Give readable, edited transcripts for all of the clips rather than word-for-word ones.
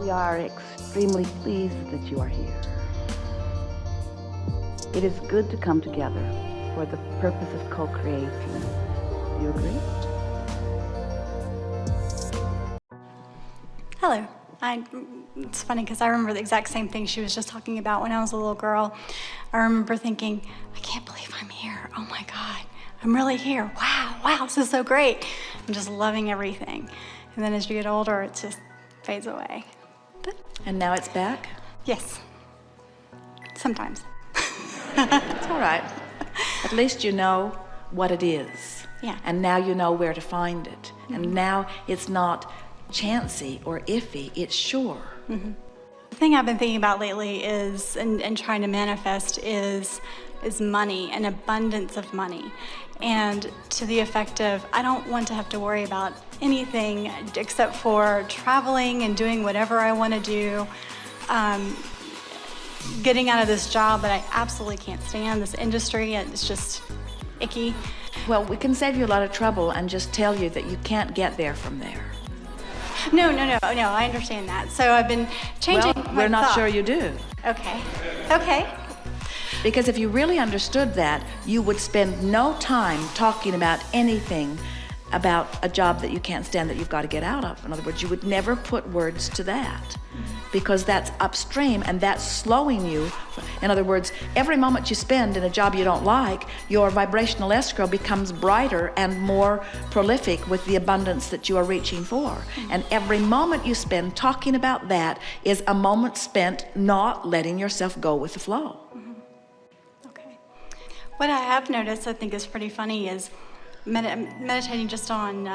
We are extremely pleased that you are here. It is good to come together for the purpose of co-creating. Do you agree? Hello. It's funny because I remember the exact same thing she was just talking about when I was a little girl. I remember thinking, I can't believe I'm here. Oh my God, I'm really here. Wow, this is so great. I'm just loving everything. And then as you get older, it just fades away. But, and now it's back? Yes, sometimes. It's all right. At least you know what it is. Yeah. And now you know where to find it. Mm-hmm. And now it's not chancy or iffy, it's sure. Mm-hmm. The thing I've been thinking about lately is, and trying to manifest is money, an abundance of money. And to the effect of, I don't want to have to worry about anything except for traveling and doing whatever I want to do, getting out of this job that I absolutely can't stand, this industry, it's just icky. Well, we can save you a lot of trouble and just tell you that you can't get there from there. No, I understand that. So I've been changing my Well, we're not thought. sure you do. Okay. Because if you really understood that, you would spend no time talking about anything about a job that you can't stand that you've got to get out of. In other words, you would never put words to that because that's upstream and that's slowing you. In other words, every moment you spend in a job you don't like, your vibrational escrow becomes brighter and more prolific with the abundance that you are reaching for. And every moment you spend talking about that is a moment spent not letting yourself go with the flow. Okay. What I have noticed, I think is pretty funny, is meditating just on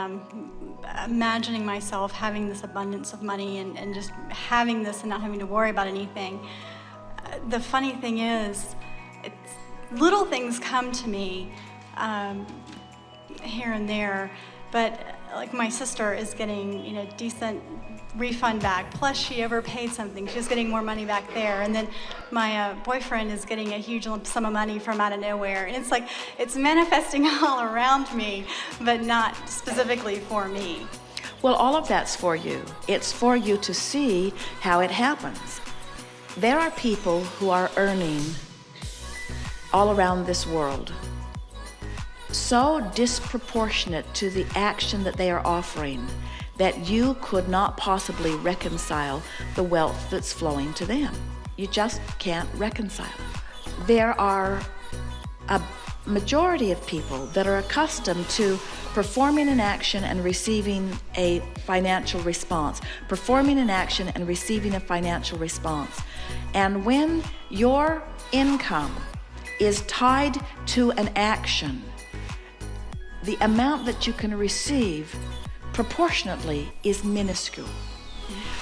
imagining myself having this abundance of money and just having this and not having to worry about anything. The funny thing is, little things come to me here and there, but like my sister is getting, decent refund back, plus she overpaid something, she's getting more money back there, and then my boyfriend is getting a huge lump sum of money from out of nowhere, and it's like it's manifesting all around me, but not specifically for me. Well, all of that's for you. It's for you to see how it happens. There are people who are earning all around this world so disproportionate to the action that they are offering that you could not possibly reconcile the wealth that's flowing to them. You just can't reconcile it. There are a majority of people that are accustomed to performing an action and receiving a financial response, performing an action and receiving a financial response. And when your income is tied to an action, the amount that you can receive proportionately is minuscule.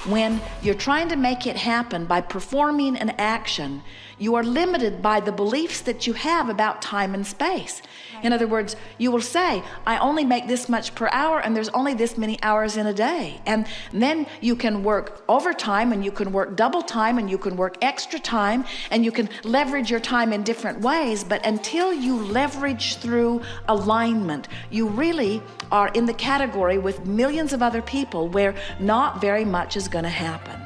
When you're trying to make it happen by performing an action, you are limited by the beliefs that you have about time and space. In other words, you will say, I only make this much per hour and there's only this many hours in a day. And then you can work overtime and you can work double time and you can work extra time and you can leverage your time in different ways. But until you leverage through alignment, you really are in the category with millions of other people where not very much is going to happen.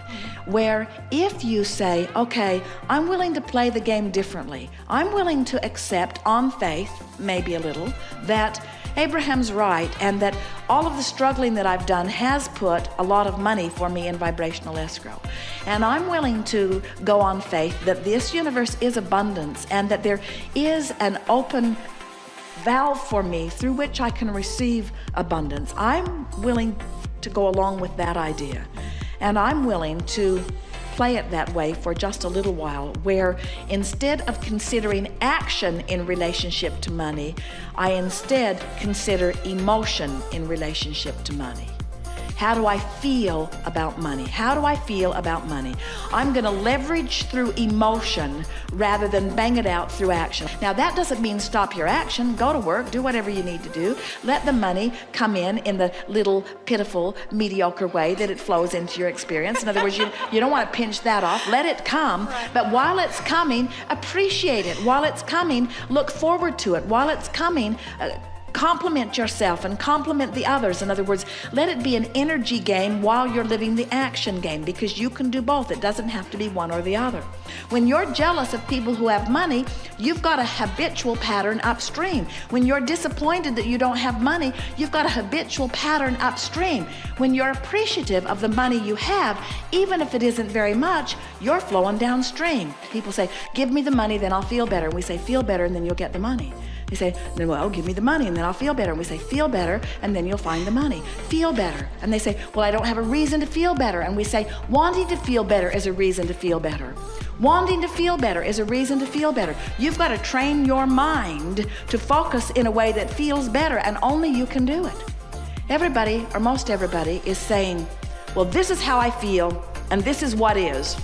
Where if you say, okay, I'm willing to play the game differently. I'm willing to accept on faith, maybe a little, that Abraham's right and that all of the struggling that I've done has put a lot of money for me in vibrational escrow. And I'm willing to go on faith that this universe is abundance and that there is an open valve for me through which I can receive abundance. I'm willing to go along with that idea. And I'm willing to play it that way for just a little while, where instead of considering action in relationship to money, I instead consider emotion in relationship to money. How do I feel about money? How do I feel about money? I'm going to leverage through emotion rather than bang it out through action. Now, that doesn't mean stop your action. Go to work, do whatever you need to do. Let the money come in the little pitiful, mediocre way that it flows into your experience. In other words, you don't want to pinch that off. Let it come. But while it's coming, appreciate it. While it's coming, look forward to it. While it's coming, Compliment yourself and compliment the others. In other words, let it be an energy game while you're living the action game, because you can do both. It doesn't have to be one or the other. When you're jealous of people who have money, you've got a habitual pattern upstream. When you're disappointed that you don't have money, you've got a habitual pattern upstream. When you're appreciative of the money you have, even if it isn't very much, you're flowing downstream. People say, give me the money, then I'll feel better. And we say, feel better, and then you'll get the money. They say, well, give me the money and then I'll feel better. And we say, feel better, and then you'll find the money. Feel better. And they say, well, I don't have a reason to feel better. And we say, wanting to feel better is a reason to feel better. Wanting to feel better is a reason to feel better. You've got to train your mind to focus in a way that feels better, and only you can do it. Everybody, or most everybody, is saying, well, this is how I feel, and this is what is.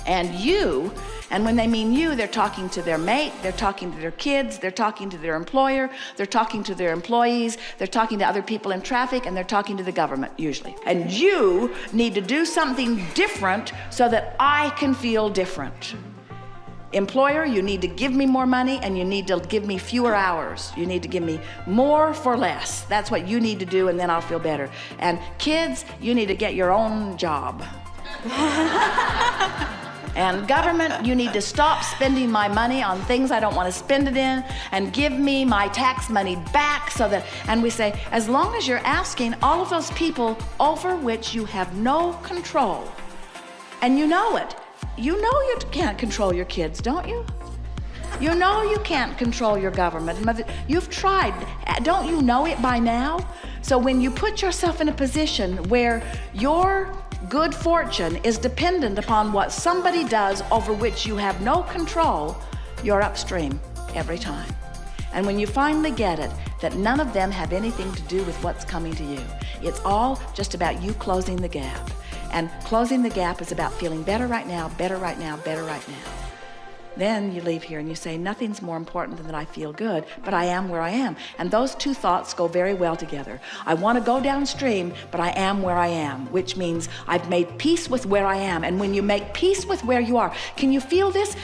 And you, and when they mean you, they're talking to their mate, they're talking to their kids, they're talking to their employer, they're talking to their employees, they're talking to other people in traffic, and they're talking to the government, usually. And you need to do something different so that I can feel different. Employer, you need to give me more money, and you need to give me fewer hours. You need to give me more for less. That's what you need to do, and then I'll feel better. And kids, you need to get your own job. And government, you need to stop spending my money on things I don't want to spend it in, and give me my tax money back so that, and we say, as long as you're asking all of those people over which you have no control, and you know it, you know you can't control your kids, don't you? You know you can't control your government. You've tried, don't you know it by now? So when you put yourself in a position where your good fortune is dependent upon what somebody does over which you have no control, you're upstream every time. And when you finally get it, that none of them have anything to do with what's coming to you. It's all just about you closing the gap. And closing the gap is about feeling better right now, better right now, better right now. Then you leave here and you say, nothing's more important than that I feel good, but I am where I am. And those two thoughts go very well together. I want to go downstream, but I am where I am, which means I've made peace with where I am. And when you make peace with where you are, can you feel this?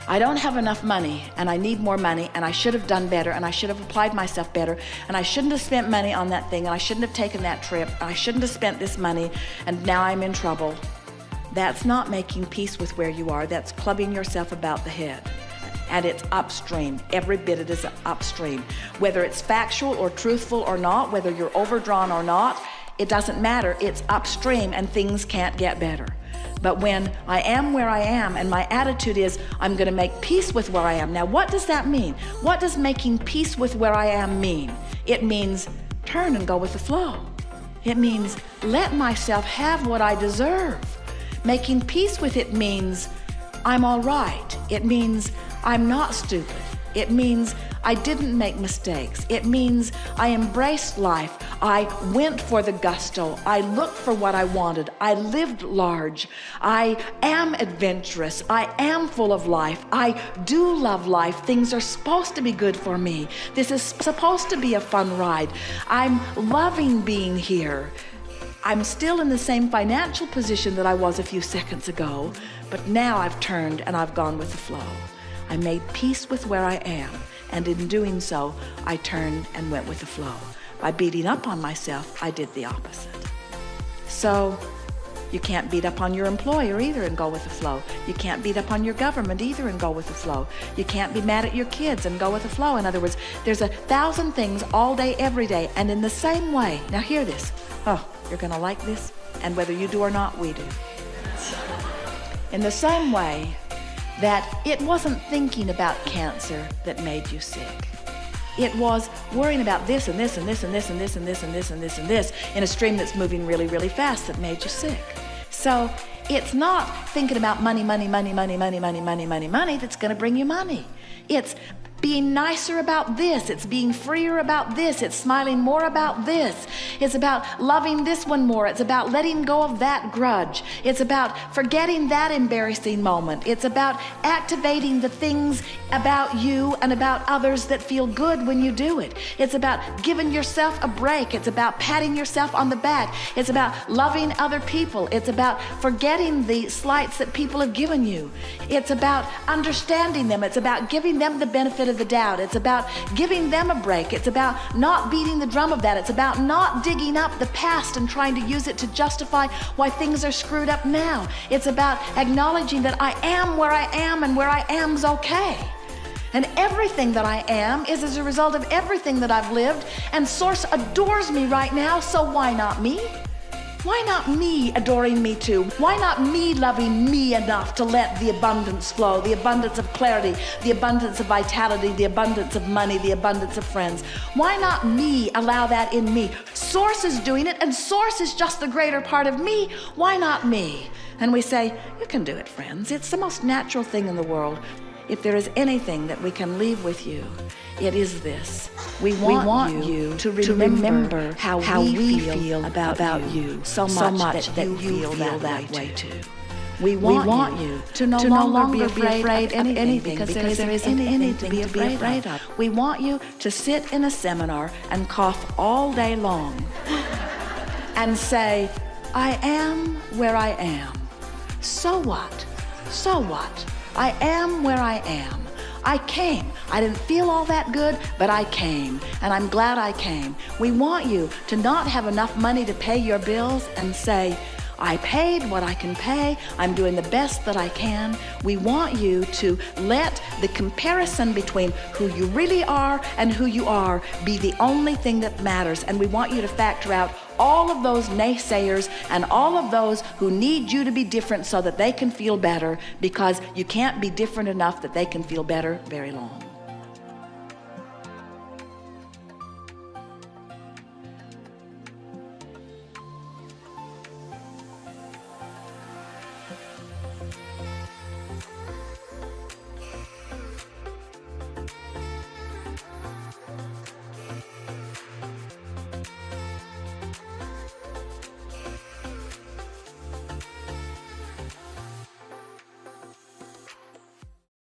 I don't have enough money, and I need more money, and I should have done better, and I should have applied myself better, and I shouldn't have spent money on that thing, and I shouldn't have taken that trip, and I shouldn't have spent this money, and now I'm in trouble. That's not making peace with where you are. That's clubbing yourself about the head. And it's upstream. Every bit it is upstream. Whether it's factual or truthful or not, whether you're overdrawn or not, it doesn't matter. It's upstream, and things can't get better. But when I am where I am, and my attitude is, I'm going to make peace with where I am. Now, what does that mean? What does making peace with where I am mean? It means turn and go with the flow. It means let myself have what I deserve. Making peace with it means I'm all right. It means I'm not stupid. It means I didn't make mistakes. It means I embraced life. I went for the gusto. I looked for what I wanted. I lived large. I am adventurous. I am full of life. I do love life. Things are supposed to be good for me. This is supposed to be a fun ride. I'm loving being here. I'm still in the same financial position that I was a few seconds ago, but now I've turned and I've gone with the flow. I made peace with where I am, and in doing so, I turned and went with the flow. By beating up on myself, I did the opposite. So you can't beat up on your employer either and go with the flow. You can't beat up on your government either and go with the flow. You can't be mad at your kids and go with the flow. In other words, there's 1,000 things all day, every day, and in the same way. Now hear this. Oh, you're gonna like this, and whether you do or not, we do. In the same way that it wasn't thinking about cancer that made you sick. It was worrying about this and this and this and this and this and this and this and this and this in a stream that's moving really, really fast that made you sick. So it's not thinking about money that's gonna bring you money. It's being nicer about this. It's being freer about this. It's smiling more about this. It's about loving this one more. It's about letting go of that grudge. It's about forgetting that embarrassing moment. It's about activating the things about you and about others that feel good when you do it. It's about giving yourself a break. It's about patting yourself on the back. It's about loving other people. It's about forgetting the slights that people have given you. It's about understanding them. It's about giving them the benefit of of the doubt. It's about giving them a break. It's about not beating the drum of that. It's about not digging up the past and trying to use it to justify why things are screwed up now. It's about acknowledging that I am where I am and where I am's okay. And everything that I am is as a result of everything that I've lived, and Source adores me right now, so why not me? Why not me adoring me too? Why not me loving me enough to let the abundance flow, the abundance of clarity, the abundance of vitality, the abundance of money, the abundance of friends? Why not me allow that in me? Source is doing it, and Source is just the greater part of me. Why not me? And we say, you can do it, friends. It's the most natural thing in the world. If there is anything that we can leave with you, it is this. We want you to remember how we feel about you so much that you feel that way too. We want you to no longer be afraid of anything because there isn't anything to be afraid of. We want you to sit in a seminar and cough all day long and say, I am where I am. So what? So what? I am where I am. I came. I didn't feel all that good, but I came, and I'm glad I came. We want you to not have enough money to pay your bills and say, I paid what I can pay. I'm doing the best that I can. We want you to let the comparison between who you really are and who you are be the only thing that matters. And we want you to factor out all of those naysayers and all of those who need you to be different so that they can feel better, because you can't be different enough that they can feel better very long.